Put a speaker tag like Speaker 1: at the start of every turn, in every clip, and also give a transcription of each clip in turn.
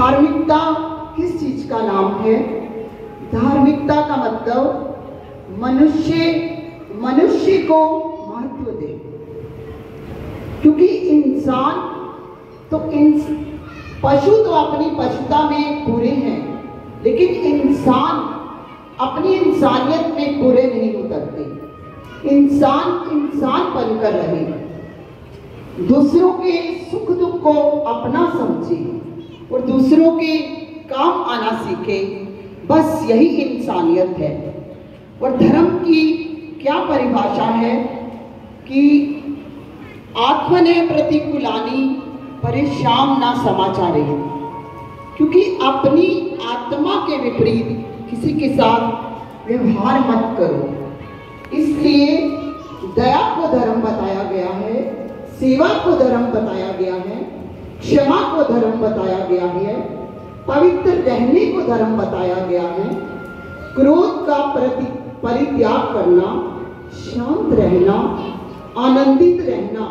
Speaker 1: धार्मिकता किस चीज का नाम है? धार्मिकता का मतलब मनुष्य को महत्व दे, क्योंकि इंसान तो पशु तो अपनी पशुता में पूरे हैं, लेकिन इंसान अपनी इंसानियत में पूरे नहीं उतरते। इंसान बनकर रहे, दूसरों के सुख दुख को अपना समझे और दूसरों के काम आना सीखे, बस यही इंसानियत है। और धर्म की क्या परिभाषा है कि आत्मने प्रतिकूलानी परेशान ना समाचारे, क्योंकि अपनी आत्मा के विपरीत किसी के साथ व्यवहार मत करो। इसलिए दया को धर्म बताया गया है, सेवा को धर्म बताया गया है, क्षमा को धर्म बताया गया है, पवित्र रहने को धर्म बताया गया है, क्रोध का परित्याग करना, शांत रहना, आनंदित रहना,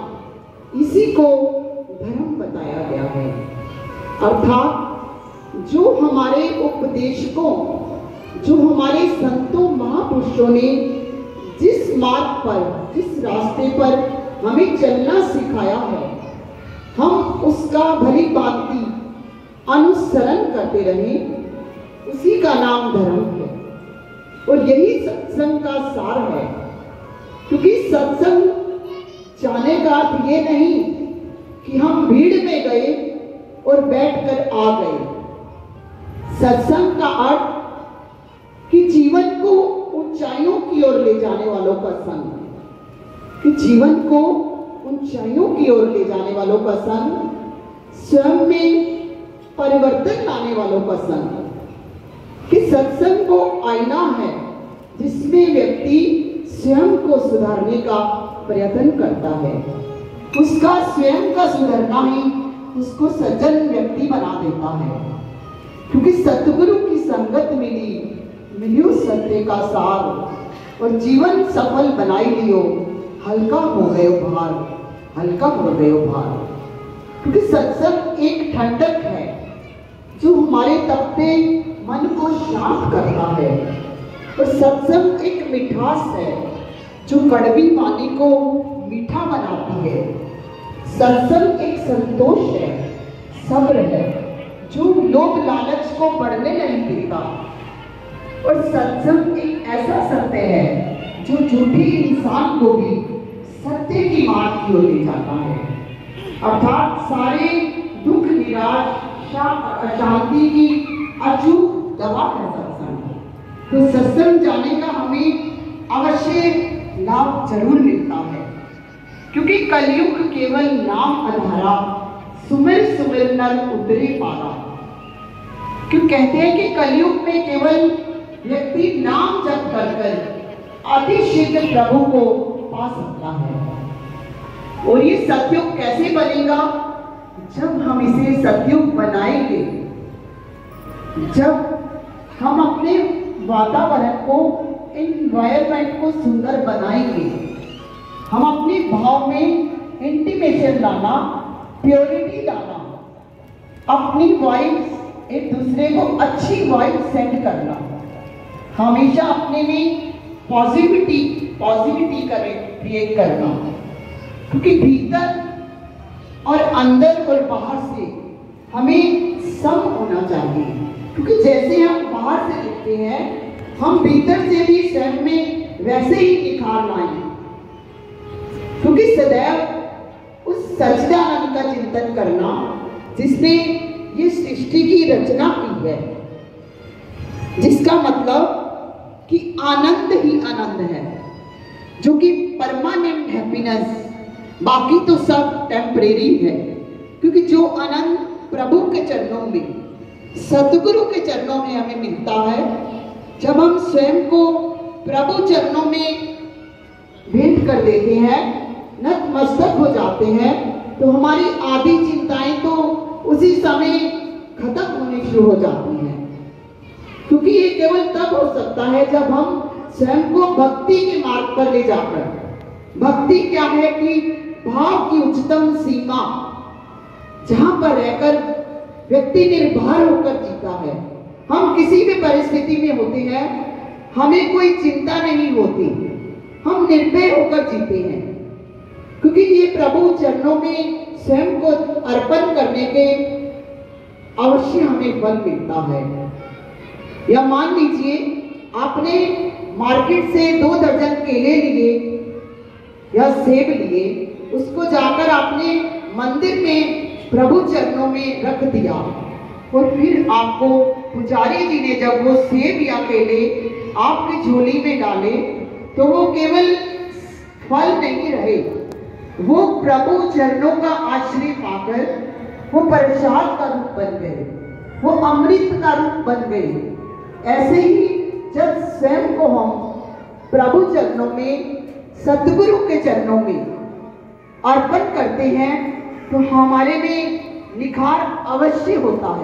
Speaker 1: इसी को धर्म बताया गया है। अर्थात जो हमारे उपदेशकों, जो हमारे संतों महापुरुषों ने जिस मार्ग पर, जिस रास्ते पर हमें चलना सिखाया है, हम उसका भली भांति अनुसरण करते रहें, उसी का नाम धर्म है। और यही सत्संग का सार है, क्योंकि सत्संग जाने का अर्थ ये नहीं कि हम भीड़ में गए और बैठकर आ गए। सत्संग का अर्थ कि जीवन को ऊंचाइयों की ओर ले जाने वालों का संग, कि जीवन को ऊंचाइयों की ओर ले जाने वालों का संग, स्वयं में परिवर्तन लाने वालों का संग। कि सत्संग को आईना है जिसमें व्यक्ति स्वयं को सुधारने का प्रयत्न करता है। उसका स्वयं का सुधरना ही उसको सज्जन व्यक्ति बना देता है, क्योंकि सतगुरु की संगत मिलियो सत्य का सार, और जीवन सफल बनाई लियो, हल्का हो गयो भार, हल्का हो गयो भार। क्योंकि सत्संग एक ठंडक है जो हमारे तपते मन को शांत करता है, और सत्संग एक मिठास है जो कड़वी वाणी को मीठा बनाती है। सत्संग एक संतोष है, सब्र है जो लोभ लालच को बढ़ने नहीं देता। और सत्संग एक ऐसा सत्य है जो झूठे इंसान को भी सत्य की मार्ग की ओर ले जाता है। अर्थात सारे दुख, निराशा, अशांति की अचूक दवा है सत्संग। तो सत्संग जाने का हमें अवश्य लाभ जरूर मिलता है, क्योंकि कलयुग केवल नाम आधारा, सुमिर सुमिर नर उतरे पारा। क्यों कहते हैं कि कलयुग में केवल व्यक्ति नाम जप कर अति शीघ्र प्रभु को पा सकता है। और ये सतयुग कैसे बनेगा? जब हम इसे सतयुग बनाएंगे, जब हम अपने वातावरण को, एनवायरमेंट को सुंदर बनाएंगे, हम अपने भाव में इंटीमेशन लाना, प्योरिटी लाना, अपनी वाइब्स एक दूसरे को अच्छी वाइब सेंड करना, हमेशा अपने में पॉजिटिविटी क्रिएट करना। क्योंकि भीतर और अंदर और बाहर से हमें सम होना चाहिए, क्योंकि जैसे हम बाहर से दिखते हैं, हम भीतर से भी स्वयं में वैसे ही निखार लाएं। क्योंकि सदैव उस सच्चिदानंद का चिंतन करना जिसने ये सृष्टि की रचना की है, जिसका मतलब कि आनंद ही आनंद है, जो कि परमानेंट हैप्पीनेस, बाकी तो सब टेम्परेरी है। क्योंकि जो आनंद प्रभु के चरणों में, सतगुरु के चरणों में हमें मिलता है, जब हम स्वयं को प्रभु चरणों में भेंट कर देते हैं, नतमस्तक हो जाते हैं, तो हमारी आधी चिंताएं तो उसी समय खत्म होनी शुरू हो जाती हैं। क्योंकि ये केवल तब हो सकता है जब हम स्वयं को भक्ति के मार्ग पर ले जाकर, भक्ति क्या है कि भाव की उच्चतम सीमा, जहां पर रहकर व्यक्ति निर्भर होकर जीता है। हम किसी भी परिस्थिति में होते हैं, हमें कोई चिंता नहीं होती, हम निर्भय होकर जीते हैं, क्योंकि ये प्रभु चरणों में स्वयं को अर्पण करने के अवश्य हमें फल मिलता है। या मान लीजिए आपने मार्केट से 2 दर्जन केले लिए या सेब लिए, उसको जाकर आपने मंदिर में प्रभु चरणों में रख दिया, और फिर आपको पुजारी जी ने जब वो सेब या केले आपकी झोली में डाले, तो वो केवल फल नहीं रहे, वो प्रभु चरणों का आश्रय पाकर वो प्रसाद का रूप बन गए, वो अमृत का रूप बन गए। ऐसे ही जब स्वयं को हम प्रभु चरणों में, सतगुरु के चरणों में अर्पण करते हैं, तो हमारे में निखार अवश्य होता है।